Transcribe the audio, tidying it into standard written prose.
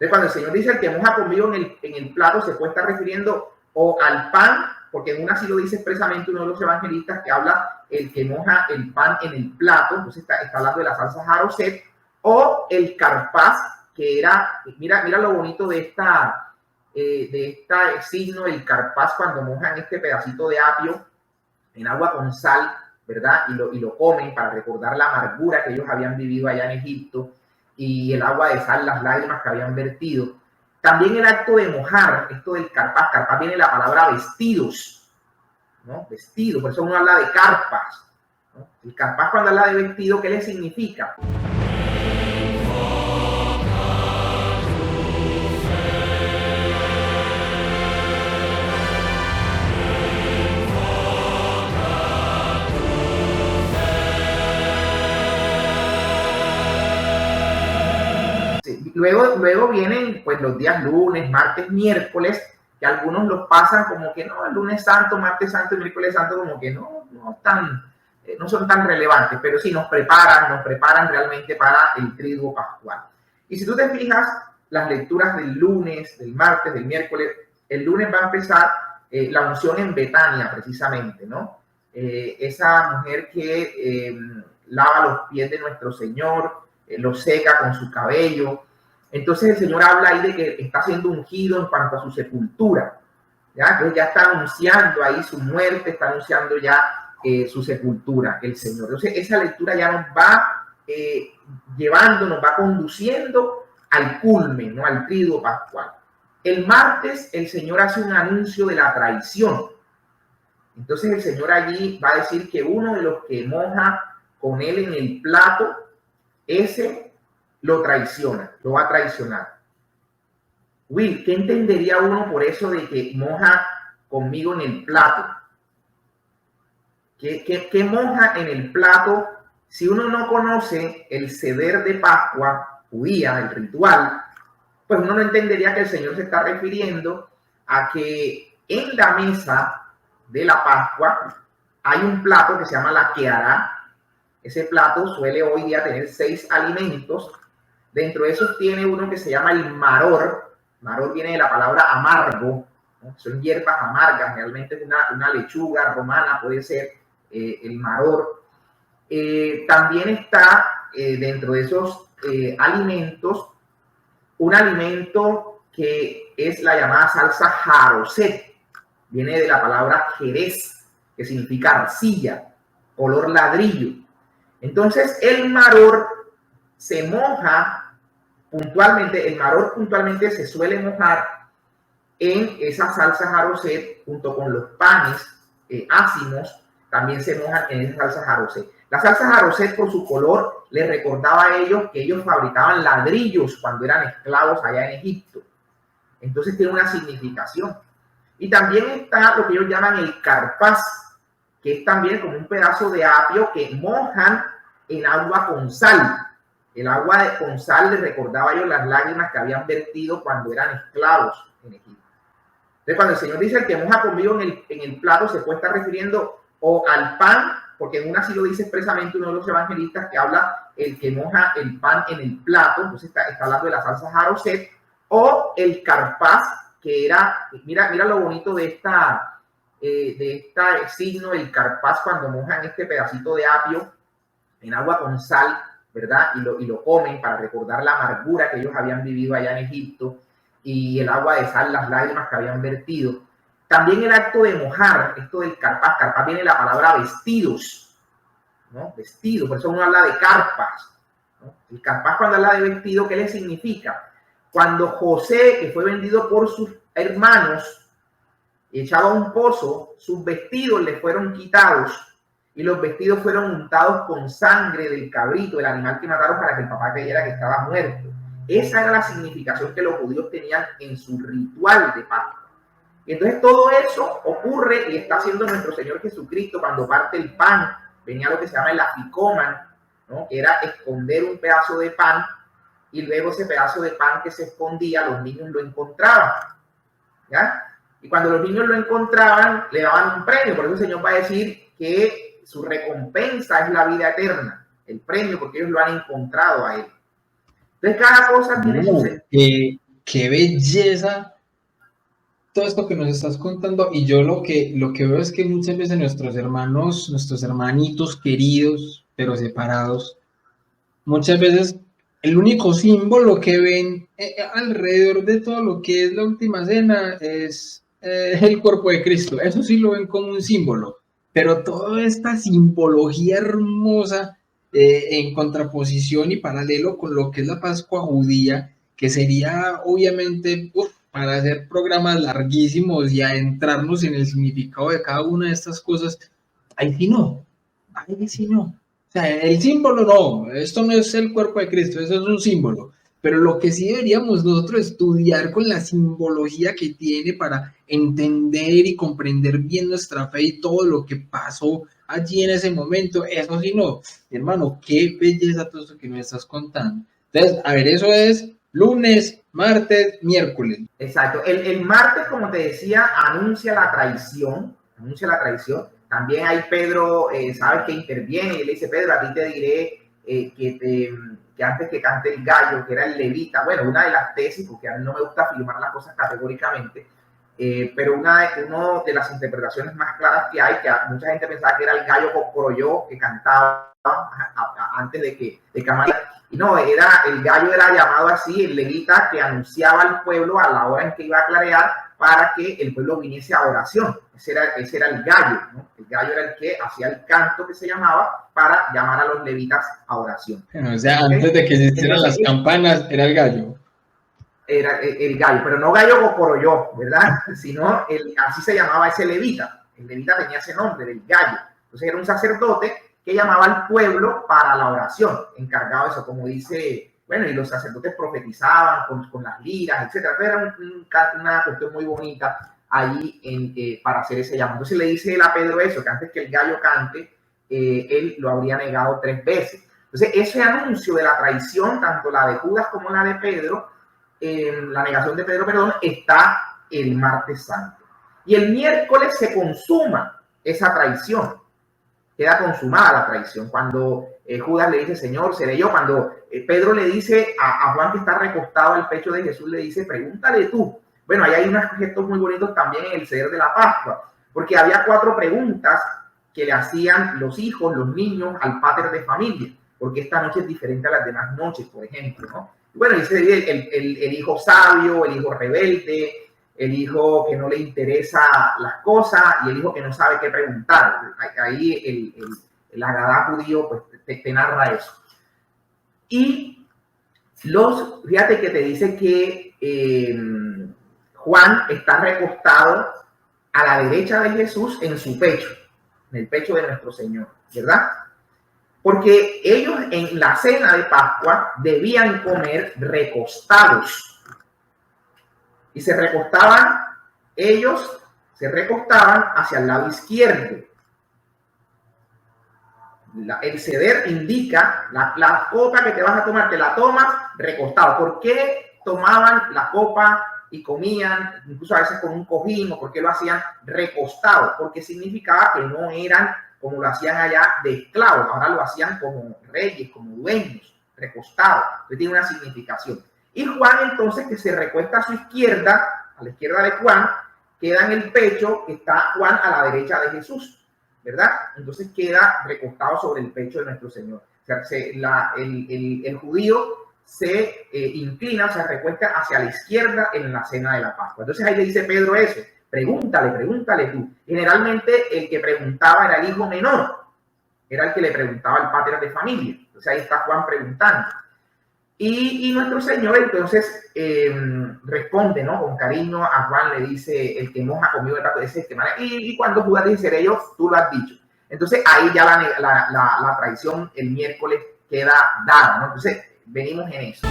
Entonces, cuando el Señor dice el que moja conmigo en el plato, se puede estar refiriendo o al pan, porque en una sí lo dice expresamente uno de los evangelistas que habla el que moja el pan en el plato, entonces está hablando de la salsa Jaroset, o el carpaz, que era, mira lo bonito de este signo, el carpaz, cuando mojan este pedacito de apio en agua con sal, ¿verdad? Y lo comen para recordar la amargura que ellos habían vivido allá en Egipto, y el agua de sal, las lágrimas que habían vertido. También el acto de mojar, esto del carpaz viene de la palabra vestidos, ¿no? Vestido, por eso uno habla de carpas, ¿no? El carpaz, cuando habla de vestido, ¿qué le significa? Luego vienen pues los días lunes, martes, miércoles, que algunos los pasan como que no, el lunes santo, martes santo y miércoles santo como que no son tan relevantes, pero sí nos preparan realmente para el triduo pascual. Y si tú te fijas, las lecturas del lunes, del martes, del miércoles, el lunes va a empezar la unción en Betania precisamente, ¿no? Esa mujer que lava los pies de nuestro Señor, los seca con su cabello. Entonces el Señor habla ahí de que está siendo ungido en cuanto a su sepultura, ¿ya? Entonces ya está anunciando ahí su muerte, está anunciando ya su sepultura, el Señor. Entonces esa lectura ya nos va llevando, nos va conduciendo al culmen, ¿no? Al triduo pascual. El martes el Señor hace un anuncio de la traición. Entonces el Señor allí va a decir que uno de los que moja con él en el plato, ese lo traiciona, lo va a traicionar. Will, ¿qué entendería uno por eso de que moja conmigo en el plato? ¿Qué moja en el plato? Si uno no conoce el seder de Pascua judía, el ritual, pues uno no entendería que el Señor se está refiriendo a que en la mesa de la Pascua hay un plato que se llama la quehará. Ese plato suele hoy día tener 6 alimentos. Dentro de esos tiene uno que se llama el maror. Maror viene de la palabra amargo, ¿no? Son hierbas amargas, realmente es una lechuga romana, puede ser el maror. También está dentro de esos alimentos un alimento que es la llamada salsa Jaroset. Viene de la palabra jerez, que significa arcilla, color ladrillo. Entonces el maror se moja puntualmente, el maror puntualmente se suele mojar en esa salsa Jaroset junto con los panes ácimos, también se mojan en esa salsa Jaroset. La salsa Jaroset, por su color, les recordaba a ellos que ellos fabricaban ladrillos cuando eran esclavos allá en Egipto. Entonces tiene una significación. Y también está lo que ellos llaman el carpaz, que es también como un pedazo de apio que mojan en agua con sal. El agua con sal les recordaba a ellos las lágrimas que habían vertido cuando eran esclavos en Egipto. Entonces, cuando el Señor dice el que moja conmigo en el plato, se puede estar refiriendo o al pan, porque en una sí lo dice expresamente uno de los evangelistas que habla el que moja el pan en el plato, entonces está hablando de la salsa Jaroset, o el carpaz, que era, mira lo bonito de este signo, el carpaz, cuando mojan este pedacito de apio en agua con sal, ¿verdad? Y lo comen para recordar la amargura que ellos habían vivido allá en Egipto, y el agua de sal, las lágrimas que habían vertido. También el acto de mojar, esto del carpaz viene de la palabra vestidos, ¿no? Vestido, por eso uno habla de carpas, ¿no? El carpaz, cuando habla de vestido, ¿qué le significa? Cuando José, que fue vendido por sus hermanos, echado a un pozo, sus vestidos le fueron quitados y los vestidos fueron untados con sangre del cabrito, del animal que mataron, para que el papá creyera que estaba muerto. Esa era la significación que los judíos tenían en su ritual de Pascua. Y entonces todo eso ocurre y está haciendo nuestro Señor Jesucristo cuando parte el pan. Venía lo que se llama el aficoman, ¿no? Que era esconder un pedazo de pan, y luego ese pedazo de pan que se escondía, los niños lo encontraban, ¿ya? Y cuando los niños lo encontraban, le daban un premio. Por eso el Señor va a decir que su recompensa es la vida eterna, el premio, porque ellos lo han encontrado a él. Entonces cada cosa tiene su sentido. qué belleza todo esto que nos estás contando. Y yo lo que veo es que muchas veces nuestros hermanos, nuestros hermanitos queridos, pero separados, muchas veces el único símbolo que ven alrededor de todo lo que es la última cena es el cuerpo de Cristo. Eso sí lo ven como un símbolo, pero toda esta simbología hermosa en contraposición y paralelo con lo que es la Pascua judía, que sería obviamente para hacer programas larguísimos y adentrarnos en el significado de cada una de estas cosas, ahí sí no, ahí sí no. O sea, el símbolo no, esto no es el cuerpo de Cristo, eso es un símbolo. Pero lo que sí deberíamos nosotros estudiar con la simbología que tiene para entender y comprender bien nuestra fe y todo lo que pasó allí en ese momento, eso sí no. Hermano, qué belleza todo eso que me estás contando. Entonces, a ver, eso es lunes, martes, miércoles. Exacto. El martes, como te decía, anuncia la traición. Anuncia la traición. También hay Pedro, sabes, que interviene y le dice: Pedro, a ti te diré que antes que cante el gallo, que era el levita. Bueno, una de las tesis, porque a mí no me gusta afirmar las cosas categóricamente, pero una de las interpretaciones más claras que hay, que mucha gente pensaba que era el gallo Cocoroyo que cantaba antes de que Amaya. Y no, el gallo era llamado así, el levita que anunciaba al pueblo a la hora en que iba a clarear para que el pueblo viniese a oración. Ese era el gallo, ¿no? El gallo era el que hacía el canto que se llamaba para llamar a los levitas a oración. O sea, antes de que existieran las campanas, era el gallo. Era el gallo, pero no gallo Cocoroyo, ¿verdad? Sino así se llamaba ese levita. El levita tenía ese nombre, del gallo. Entonces era un sacerdote que llamaba al pueblo para la oración, encargado de eso, como dice, bueno, y los sacerdotes profetizaban con las liras, etcétera. Era una cuestión muy bonita ahí para hacer ese llamado. Entonces le dice él a Pedro eso, que antes que el gallo cante, él lo habría negado 3 veces. Entonces ese anuncio de la traición, tanto la de Judas como la de Pedro, la negación de Pedro, perdón, está el martes santo. Y el miércoles se consuma esa traición. Queda consumada la traición. Cuando Judas le dice: Señor, seré yo. Cuando Pedro le dice a Juan, que está recostado al pecho de Jesús, le dice: pregúntale tú. Bueno, ahí hay unos gestos muy bonitos también en el ceder de la Pascua, porque había 4 preguntas que le hacían los hijos, los niños, al pater de familia, porque esta noche es diferente a las demás noches, por ejemplo, ¿no? Bueno, dice el hijo sabio, el hijo rebelde, el hijo que no le interesa las cosas y el hijo que no sabe qué preguntar. Ahí el Agadá judío pues te narra eso. Y fíjate que te dice que Juan está recostado a la derecha de Jesús en su pecho, en el pecho de nuestro Señor, ¿verdad? Porque ellos en la cena de Pascua debían comer recostados. Y ellos se recostaban hacia el lado izquierdo. El ceder indica la copa que te vas a tomar, te la tomas recostado. ¿Por qué tomaban la copa y comían, incluso a veces con un cojín, o por qué lo hacían recostado? Porque significaba que no eran como lo hacían allá de esclavos, ahora lo hacían como reyes, como dueños, recostados. Entonces tiene una significación. Y Juan entonces, que se recuesta a su izquierda, a la izquierda de Juan, queda en el pecho, que está Juan a la derecha de Jesús, ¿verdad? Entonces queda recostado sobre el pecho de nuestro Señor. O sea, el judío se inclina, se recuesta hacia la izquierda en la cena de la Pascua. Entonces ahí le dice Pedro eso: pregúntale tú. Generalmente el que preguntaba era el hijo menor, era el que le preguntaba al pater de familia. Entonces ahí está Juan preguntando. Y nuestro Señor entonces responde, ¿no? Con cariño a Juan, le dice: el que moja conmigo el plato de ese, y cuando Judas dice: seré yo, tú lo has dicho. Entonces ahí ya la traición el miércoles queda dada, ¿no? Entonces venimos en eso.